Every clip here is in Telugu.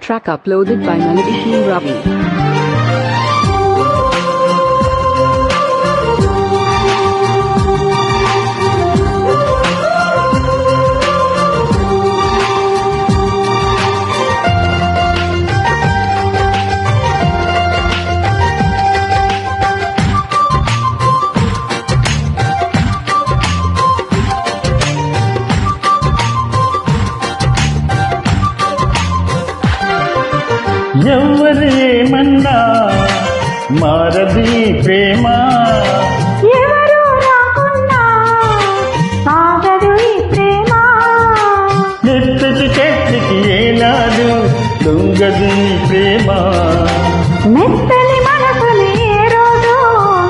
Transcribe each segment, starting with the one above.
track uploaded by Melody Ravi. ఎవరేమన్నా మారది ప్రేమ, ఎవరు రాకున్నా ఆగదు ఈ ప్రేమ. నెత్తటి చెట్టుకి ఏనాడు దొంగది ప్రేమ, మెత్తని మనసుని ఏ రోజు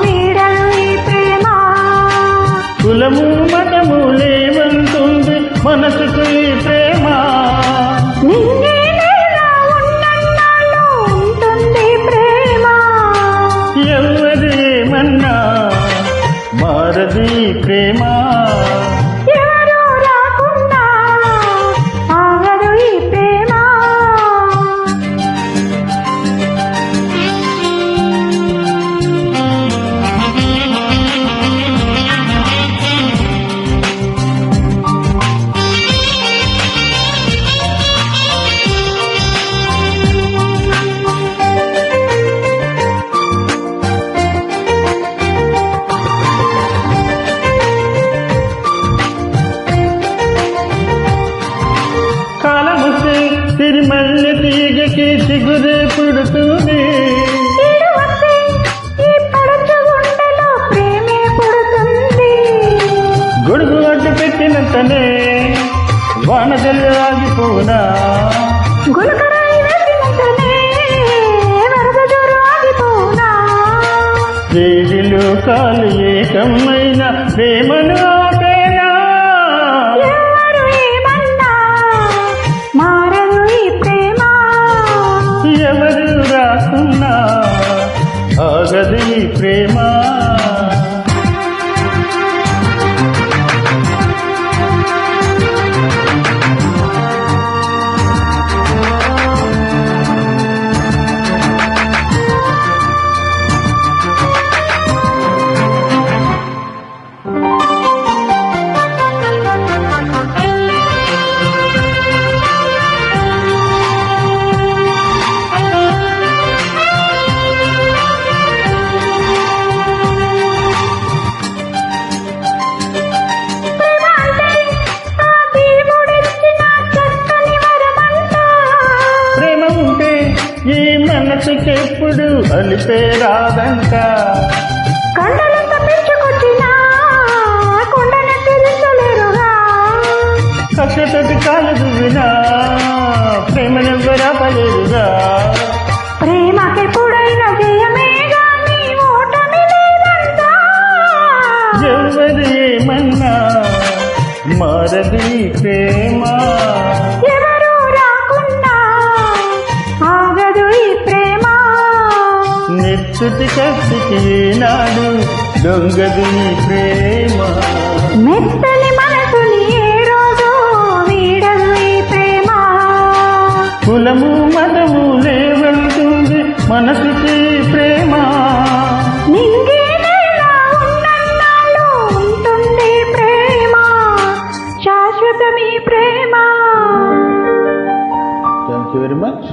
వీడదు ఈ ప్రేమ. కులము మతము లేవంటుంది మనసుకు ఈ ప్రేమ. నిన్నే నేలా ఉన్నన్నాళ్ళు ఉంటుంది ప్రేమ. ఎవరేమన్నా మారది ప్రేమ, ఎవరు రాకున్నా ఆగదు ఈ ప్రేమ. తిరుమల్లి తీగకి చిగురే పుడుతుంది, ఈ పడచ గుండెలో ప్రేమే పుడుతుంది. గొడుగు అడ్డు పెట్టినంతనే వానజల్లు ఆగిపోనా, గులకరాయి వేసినంతనే వరద జోరు ఆగిపోనా. వేడిలో కాలు ఏకమైన ప్రేమను ఆపేనా. ఎవరు ఏమన్నా మారదు ఈ ప్రేమ. ఎవరు రాకున్నా ఆగదు ఈ ప్రేమ. ఈ మనసుకెప్పుడు అలిపే రాదంట, కండలంత పెంచుకొచ్చినా కొండను తెలుసలేరుగా. కక్షతోటి కాలు దువ్వినా ప్రేమనెవ్వరాపలేరుగా. ప్రేమకెప్పుడైనా జయమే గాని ఓటమి లేదంట. ఎవరు ఏమన్నా మారది ప్రేమ, ఎవరు రాకున్నా ఆగదు ఈ ప్రేమ. నెత్తుటి కత్తికి నాడు దొంగది ప్రేమ, మెత్తని మనసుని ఏ రోజు వీడదు ఈ ప్రేమ. కులము మతము లేవంటుంది మనసుకి ప్రేమ. నింగే నేలా ఉన్నన్నాళ్ళు ఉంటుంది ప్రేమ. శాశ్వతమీ ప్రేమ. Thank you very much.